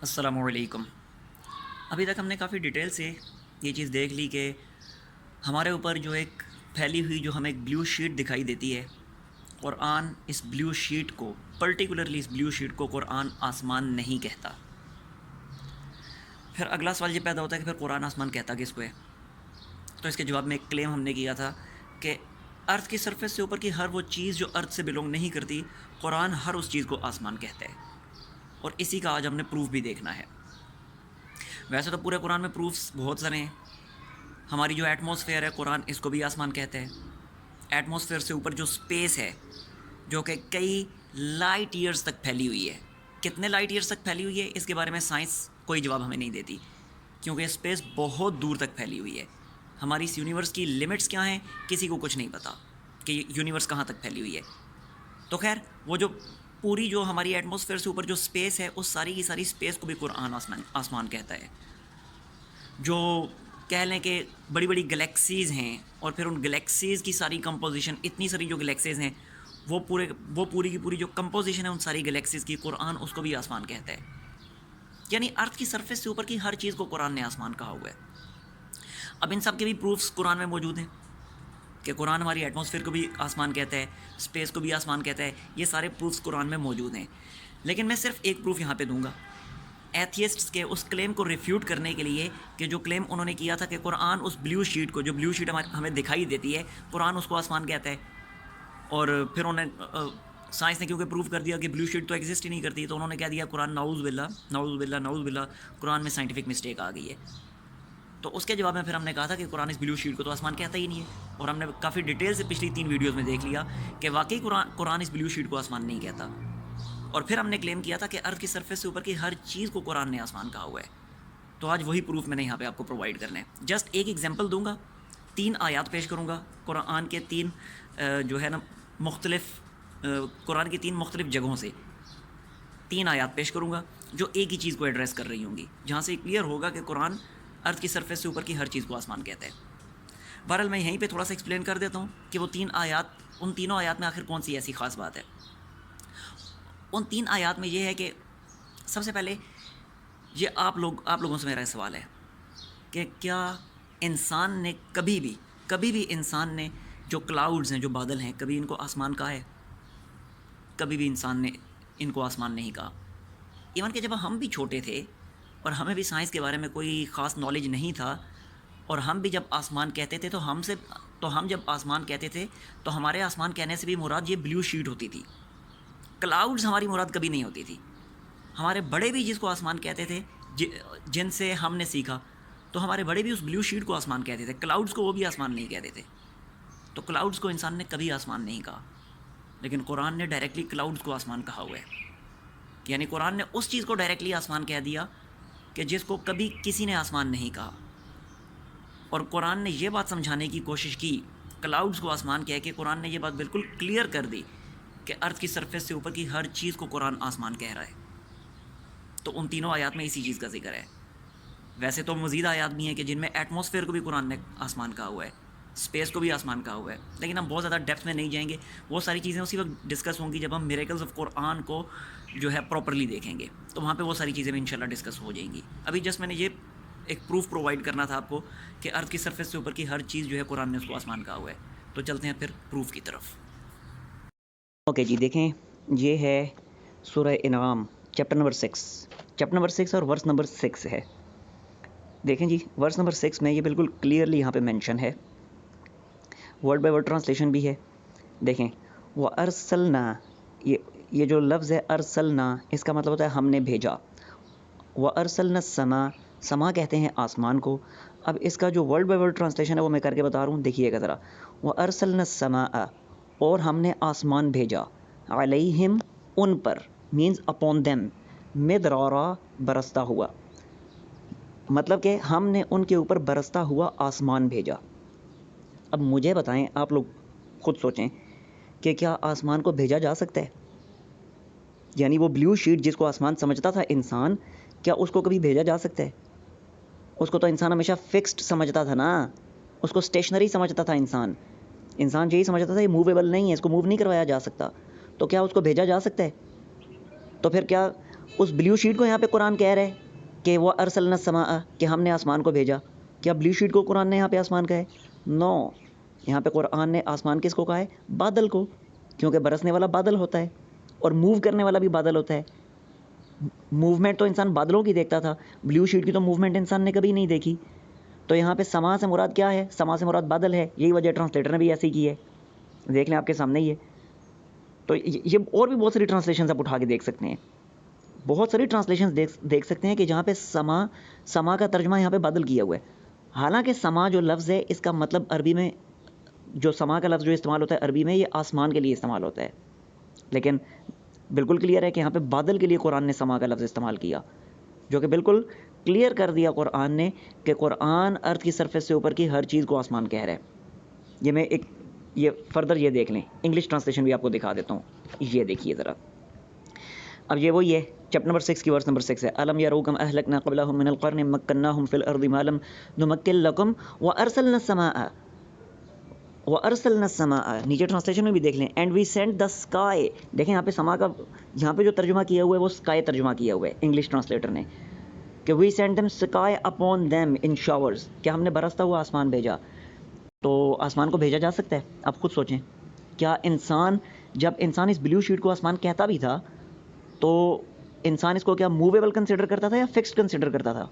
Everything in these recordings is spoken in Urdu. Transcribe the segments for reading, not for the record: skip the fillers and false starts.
السلام علیکم۔ ابھی تک ہم نے کافی ڈیٹیل سے یہ چیز دیکھ لی کہ ہمارے اوپر جو ایک پھیلی ہوئی جو ہمیں ایک بلیو شیٹ دکھائی دیتی ہے، قرآن اس بلیو شیٹ کو پرٹیکولرلی اس بلیو شیٹ کو قرآن آسمان نہیں کہتا۔ پھر اگلا سوال یہ پیدا ہوتا ہے کہ پھر قرآن آسمان کہتا کس کو ہے؟ تو اس کے جواب میں ایک کلیم ہم نے کیا تھا کہ ارتھ کی سرفیس سے اوپر کی ہر وہ چیز جو ارتھ سے بلونگ نہیں کرتی، قرآن ہر اس چیز کو آسمان کہتا ہے، اور اسی کا آج ہم نے پروف بھی دیکھنا ہے۔ ویسے تو پورے قرآن میں پروفس بہت سارے ہیں۔ ہماری جو ایٹماسفیئر ہے، قرآن اس کو بھی آسمان کہتے ہیں۔ ایٹماسفیئر سے اوپر جو سپیس ہے، جو کہ کئی لائٹ ایئرز تک پھیلی ہوئی ہے، کتنے لائٹ ایئرز تک پھیلی ہوئی ہے اس کے بارے میں سائنس کوئی جواب ہمیں نہیں دیتی، کیونکہ اسپیس بہت دور تک پھیلی ہوئی ہے۔ ہماری اس یونیورس کی لمٹس کیا ہیں کسی کو کچھ نہیں پتا کہ یونیورس کہاں تک پھیلی ہوئی ہے۔ تو خیر، وہ جو پوری جو ہماری ایٹماسفیئر سے اوپر جو اسپیس ہے، اس ساری کی ساری اسپیس کو بھی قرآن آسمان کہتا ہے۔ جو کہہ لیں کہ بڑی بڑی گلیکسیز ہیں، اور پھر ان گلیکسیز کی ساری کمپوزیشن، اتنی ساری جو گلیکسیز ہیں، وہ پوری کی پوری جو کمپوزیشن ہے ان ساری گلیکسیز کی، قرآن اس کو بھی آسمان کہتا ہے۔ یعنی ارتھ کی سرفیس سے اوپر کی ہر چیز کو قرآن نے آسمان کہا ہوا ہے۔ اب ان سب کے بھی پروفس قرآن میں موجود ہیں کہ قرآن ہماری ایٹماسفیئر کو بھی آسمان کہتا ہے، اسپیس کو بھی آسمان کہتا ہے۔ یہ سارے پروفس قرآن میں موجود ہیں، لیکن میں صرف ایک پروف یہاں پہ دوں گا ایتھیسٹس کے اس کلیم کو ریفیوٹ کرنے کے لیے، کہ جو کلیم انہوں نے کیا تھا کہ قرآن اس بلیو شیٹ کو، جو بلیو شیٹ ہمیں دکھائی دیتی ہے، قرآن اس کو آسمان کہتا ہے۔ اور پھر سائنس نے کیونکہ پروف کر دیا کہ بلیو شیٹ تو ایگزسٹ ہی نہیں کرتی، تو انہوں نے کہہ دیا قرآن نعوذ باللہ نعوذ باللہ نعوذ باللہ، قرآن میں سائنٹیفک مسٹیک آ گئی ہے۔ تو اس کے جواب میں پھر ہم نے کہا تھا کہ قرآن اس بلیو شیٹ کو تو آسمان کہتا ہی نہیں ہے، اور ہم نے کافی ڈیٹیل سے پچھلی 3 ویڈیوز میں دیکھ لیا کہ واقعی قرآن اس بلیو شیٹ کو آسمان نہیں کہتا۔ اور پھر ہم نے کلیم کیا تھا کہ ارتھ کی سرفیس سے اوپر کی ہر چیز کو قرآن نے آسمان کہا ہوا ہے۔ تو آج وہی پروف میں نے یہاں پہ آپ کو پرووائڈ کرنا ہے۔ جسٹ ایک ایگزامپل دوں گا، 3 آیات پیش کروں گا قرآن کے 3 جو ہے نا مختلف قرآن کی 3 مختلف جگہوں سے 3 آیات پیش کروں گا جو ایک ہی چیز کو ایڈریس کر رہی ہوں گی، جہاں سے کلیئر ہوگا کہ قرآن ارتھ کی سرفیس سے اوپر کی ہر چیز کو آسمان کہتا ہے۔ بہرحال میں یہیں پہ تھوڑا سا ایکسپلین کر دیتا ہوں کہ وہ 3 آیات، ان تینوں آیات میں آخر کون سی ایسی خاص بات ہے۔ ان 3 آیات میں یہ ہے کہ سب سے پہلے یہ آپ لوگوں سے میرا سوال ہے کہ کیا انسان نے کبھی بھی انسان نے جو کلاؤڈز ہیں، جو بادل ہیں، کبھی ان کو آسمان کہا ہے؟ کبھی بھی انسان نے ان کو آسمان نہیں کہا۔ ایون کہ جب ہم بھی چھوٹے تھے اور ہمیں بھی سائنس کے بارے میں کوئی خاص نالج نہیں تھا، اور ہم بھی جب آسمان کہتے تھے تو ہم جب آسمان کہتے تھے تو ہمارے آسمان کہنے سے بھی مراد یہ بلیو شیٹ ہوتی تھی، کلاؤڈز ہماری مراد کبھی نہیں ہوتی تھی۔ ہمارے بڑے بھی جس کو آسمان کہتے تھے، جن سے ہم نے سیکھا، تو ہمارے بڑے بھی اس بلیو شیٹ کو آسمان کہتے تھے، کلاؤڈز کو وہ بھی آسمان نہیں کہتے تھے۔ تو کلاؤڈز کو انسان نے کبھی آسمان نہیں کہا، لیکن قرآن نے ڈائریکٹلی کلاؤڈز کو آسمان کہا ہوا ہے۔ یعنی قرآن نے اس چیز کو ڈائریکٹلی آسمان کہہ دیا کہ جس کو کبھی کسی نے آسمان نہیں کہا، اور قرآن نے یہ بات سمجھانے کی کوشش کی کلاؤڈز کو آسمان کہہ کے، قرآن نے یہ بات بالکل کلیئر کر دی کہ ارتھ کی سرفیس سے اوپر کی ہر چیز کو قرآن آسمان کہہ رہا ہے۔ تو ان تینوں آیات میں اسی چیز کا ذکر ہے۔ ویسے تو مزید آیات بھی ہیں کہ جن میں ایٹماسفیئر کو بھی قرآن نے آسمان کہا ہوا ہے، اسپیس کو بھی آسمان کہا ہوا ہے، لیکن ہم بہت زیادہ ڈیپتھ میں نہیں جائیں گے۔ وہ ساری چیزیں اسی وقت ڈسکس ہوں گی جب ہم میریکلز آف قرآن کو جو ہے پراپرلی دیکھیں گے، تو وہاں پہ وہ ساری چیزیں بھی انشاءاللہ ڈسکس ہو جائیں گی۔ ابھی جسٹ میں نے یہ ایک پروف پرووائڈ کرنا تھا آپ کو کہ ارتھ کی سرفیس سے اوپر کی ہر چیز جو ہے قرآن نے اس کو آسمان کہا ہوا ہے۔ تو چلتے ہیں پھر پروف کی طرف۔ اوکے جی، دیکھیں یہ ہے سورہ انعام چیپٹر نمبر 6 اور ورس نمبر 6 ہے۔ دیکھیں جی، ورس نمبر 6 میں یہ بالکل کلیئرلی یہاں پہ مینشن ہے، ورڈ بائی ورڈ ٹرانسلیشن بھی ہے۔ دیکھیں، وَأَرْسَلْنَا، یہ جو لفظ ہے ارسلنا، اس کا مطلب ہوتا ہے ہم نے بھیجا۔ وَأَرْسَلْنَا السَّمَاءَ، سما کہتے ہیں آسمان کو۔ اب اس کا جو ورڈ بائی ورڈ ٹرانسلیشن ہے وہ میں کر کے بتا رہا ہوں، دیکھیے گا ذرا۔ وَأَرْسَلْنَا السَّمَاءَ، اور ہم نے آسمان بھیجا، علیہم، ان پر، مینز اپون دیم، مدرارا، برستا ہوا، مطلب کہ ہم نے ان کے اوپر برستا ہوا آسمان بھیجا۔ اب مجھے بتائیں، آپ لوگ خود سوچیں کہ کیا آسمان کو بھیجا جا سکتا ہے؟ یعنی وہ بلیو شیٹ جس کو آسمان سمجھتا تھا انسان، کیا اس کو کبھی بھیجا جا سکتا ہے؟ اس کو تو انسان ہمیشہ فکسڈ سمجھتا تھا نا، اس کو اسٹیشنری سمجھتا تھا انسان یہی سمجھتا تھا یہ موویبل نہیں ہے، اس کو موو نہیں کروایا جا سکتا۔ تو کیا اس کو بھیجا جا سکتا ہے؟ تو پھر کیا اس بلیو شیٹ کو یہاں پہ قرآن کہہ رہا ہے کہ وہ ارسلنا السماء، کہ ہم نے آسمان کو بھیجا. کیا بلیو شیٹ کو قرآن نے یہاں پہ آسمان کہا ہے؟ نو. یہاں پہ قرآن نے آسمان کس کو کہا ہے؟ بادل کو، کیونکہ برسنے والا بادل ہوتا ہے اور موو کرنے والا بھی بادل ہوتا ہے. موومنٹ تو انسان بادلوں کی دیکھتا تھا، بلیو شیٹ کی تو موومنٹ انسان نے کبھی نہیں دیکھی. تو یہاں پہ سما سے مراد کیا ہے؟ سما سے مراد بادل ہے. یہی وجہ ٹرانسلیٹر نے بھی ایسے ہی کی ہے، دیکھ لیں آپ کے سامنے ہی ہے. تو یہ اور بھی بہت ساری ٹرانسلیشنز آپ اٹھا کے دیکھ سکتے ہیں، بہت ساری ٹرانسلیشنز دیکھ سکتے ہیں کہ جہاں پہ سما کا ترجمہ یہاں پہ بادل کیا ہوا ہے. حالانکہ سما جو لفظ ہے اس کا مطلب عربی میں، جو سما کا لفظ جو استعمال ہوتا ہے عربی میں، یہ آسمان کے لیے استعمال ہوتا ہے. لیکن بالکل کلیئر ہے کہ یہاں پہ بادل کے لیے قرآن نے سما کا لفظ استعمال کیا، جو کہ بالکل کلیئر کر دیا قرآن نے کہ قرآن ارتھ کی سرفیس سے اوپر کی ہر چیز کو آسمان کہہ رہا ہے. یہ میں یہ فردر یہ دیکھ لیں، انگلش ٹرانسلیشن بھی آپ کو دکھا دیتا ہوں. یہ دیکھیے ذرا، اب یہ وہی ہے چیپٹر نمبر 6 کی ورس نمبر 6 ہے. الم یروا کم اہلکنا قبلہم من القرن مکناہم فی الارض ما لم نمکن لکم وارسلنا السماء. نیچے ٹرانسلیشن میں بھی دیکھ لیں. And we send the sky. دیکھیں یہاں پہ سما کا، یہاں پہ جو ترجمہ کیا ہوا ہے وہ اسکائی ترجمہ کیا ہوا ہے انگلش ٹرانسلیٹر نے، کہ we send them sky upon them in showers, کہ ہم نے برستا ہوا آسمان بھیجا. تو آسمان کو بھیجا جا سکتا ہے؟ آپ خود سوچیں. کیا انسان، جب انسان اس بلیو شیٹ کو آسمان کہتا بھی تھا تو انسان اس کو کیا موویبل کنسیڈر کرتا تھا یا فکسڈ کنسیڈر کرتا تھا؟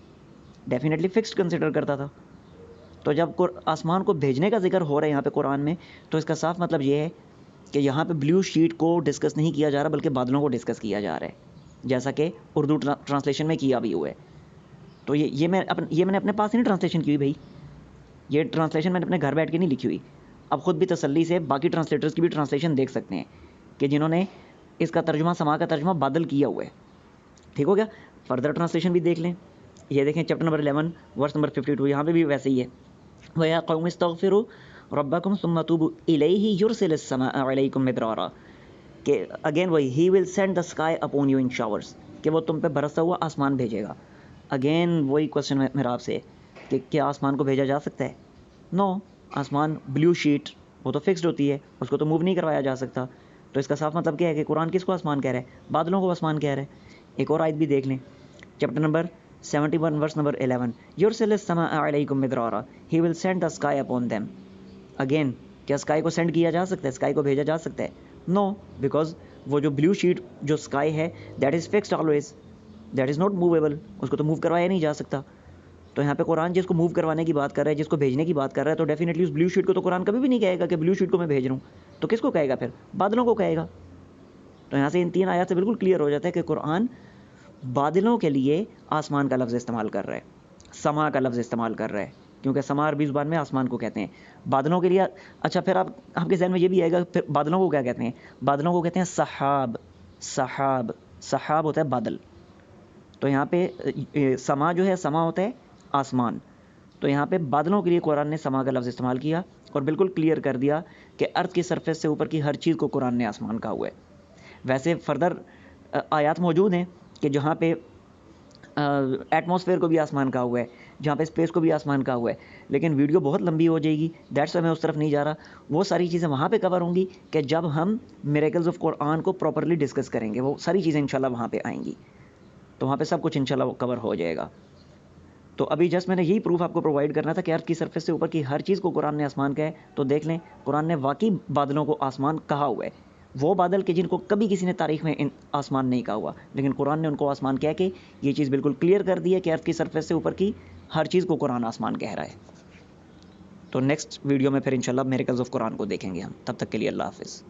ڈیفینیٹلی فکسڈ کنسیڈر کرتا تھا. تو جب آسمان کو بھیجنے کا ذکر ہو رہا ہے یہاں پہ قرآن میں، تو اس کا صاف مطلب یہ ہے کہ یہاں پہ بلیو شیٹ کو ڈسکس نہیں کیا جا رہا بلکہ بادلوں کو ڈسکس کیا جا رہا ہے، جیسا کہ اردو ٹرانسلیشن میں کیا بھی ہوا ہے. تو یہ میں نے اپنے پاس نہیں ٹرانسلیشن کی ہوئی بھائی، یہ ٹرانسلیشن میں نے اپنے گھر بیٹھ کے نہیں لکھی ہوئی. اب خود بھی تسلی سے باقی ٹرانسلیٹرز کی بھی ٹرانسلیشن دیکھ سکتے ہیں کہ جنہوں نے اس کا ترجمہ، سما کا ترجمہ بادل کیا ہوا ہے. ٹھیک ہو گیا. فردر ٹرانسلیشن بھی دیکھ لیں. یہ دیکھیں چیپٹر نمبر 11 ورس نمبر 52، یہاں پہ بھی ویسے ہی ہے. وَيَا قَوْمِ اسْتَغْفِرُوا رَبَّكُمْ ثُمَّ تُوبُوا إِلَيْهِ يُرْسِلِ السَّمَاءَ عَلَيْكُمْ مِدْرَارًا، کہ اگین وہی ہی will send the sky upon you in showers, کہ وہ تم پہ برستا ہوا آسمان بھیجے گا. اگین وہی کوشچن میرا آپ سے کہ کیا آسمان کو بھیجا جا سکتا ہے؟ نو. آسمان بلیو شیٹ وہ تو فکسڈ ہوتی ہے، اس کو تو موو نہیں کروایا جا سکتا. تو اس کا صاف مطلب کیا ہے کہ قرآن کس کو آسمان کہہ رہا ہے؟ بادلوں کو آسمان کہہ رہا ہے. ایک اور آیت بھی دیکھ لیں، چیپٹر نمبر 71 ورس نمبر 11، یرسل السماء علیکم مدرارا ہی will send the sky upon them. Again کیا اسکائی کو سینڈ کیا جا سکتا ہے؟ اسکائی کو بھیجا جا سکتا ہے؟ نو، بیکاز وہ جو بلیو شیٹ جو اسکائی ہے that is fixed always, that is not movable, اس کو تو موو کروایا نہیں جا سکتا. تو یہاں پہ قرآن جس کو موو کروانے کی بات کر رہا ہے، جس کو بھیجنے کی بات کر رہا ہے، تو ڈیفینیٹلی اس بلیو شیٹ کو تو قرآن کبھی بھی نہیں کہے گا کہ بلیو شیٹ کو میں بھیج رہا ہوں. تو کس کو کہے گا پھر؟ بادلوں کو کہے گا. تو یہاں سے ان 3 آیات سے بالکل کلیئر ہو جاتا ہے کہ قرآن بادلوں کے لیے آسمان کا لفظ استعمال کر رہا ہے، سما کا لفظ استعمال کر رہا ہے، کیونکہ سما عربی زبان میں آسمان کو کہتے ہیں. بادلوں کے لیے اچھا پھر آپ کے ذہن میں یہ بھی آئے گا، پھر بادلوں کو کیا کہتے ہیں؟ بادلوں کو کہتے ہیں سحاب. سحاب ہوتا ہے بادل. تو یہاں پہ سما جو ہے، سما ہوتا ہے آسمان. تو یہاں پہ بادلوں کے لیے قرآن نے سما کا لفظ استعمال کیا اور بالکل کلیئر کر دیا کہ ارتھ کی سرفیس سے اوپر کی ہر چیز کو قرآن نے آسمان کہا ہوا ہے. ویسے فردر آیات موجود ہیں کہ جہاں پہ ایٹماسفیئر کو بھی آسمان کہا ہوا ہے، جہاں پہ اسپیس کو بھی آسمان کہا ہوا ہے، لیکن ویڈیو بہت لمبی ہو جائے گی، دیٹس وائی میں اس طرف نہیں جا رہا. وہ ساری چیزیں وہاں پہ کور ہوں گی کہ جب ہم میریکلز آف قرآن کو پراپرلی ڈسکس کریں گے، وہ ساری چیزیں انشاءاللہ وہاں پہ آئیں گی. تو وہاں پہ سب کچھ انشاءاللہ کور ہو جائے گا. تو ابھی جسٹ میں نے یہی پروف آپ کو پرووائڈ کرنا تھا کہ ارتھ کی سرفیس سے اوپر کی ہر چیز کو قرآن نے آسمان کہا ہے. تو دیکھ لیں قرآن نے واقعی بادلوں کو آسمان کہا ہوا ہے. وہ بادل کہ جن کو کبھی کسی نے تاریخ میں آسمان نہیں کہا ہوا، لیکن قرآن نے ان کو آسمان کہہ کے یہ چیز بالکل کلیئر کر دی ہے کہ ارتھ کی سرفیس سے اوپر کی ہر چیز کو قرآن آسمان کہہ رہا ہے. تو نیکسٹ ویڈیو میں پھر انشاءاللہ میریکلز آف قرآن کو دیکھیں گے ہم. تب تک کے لیے اللہ حافظ.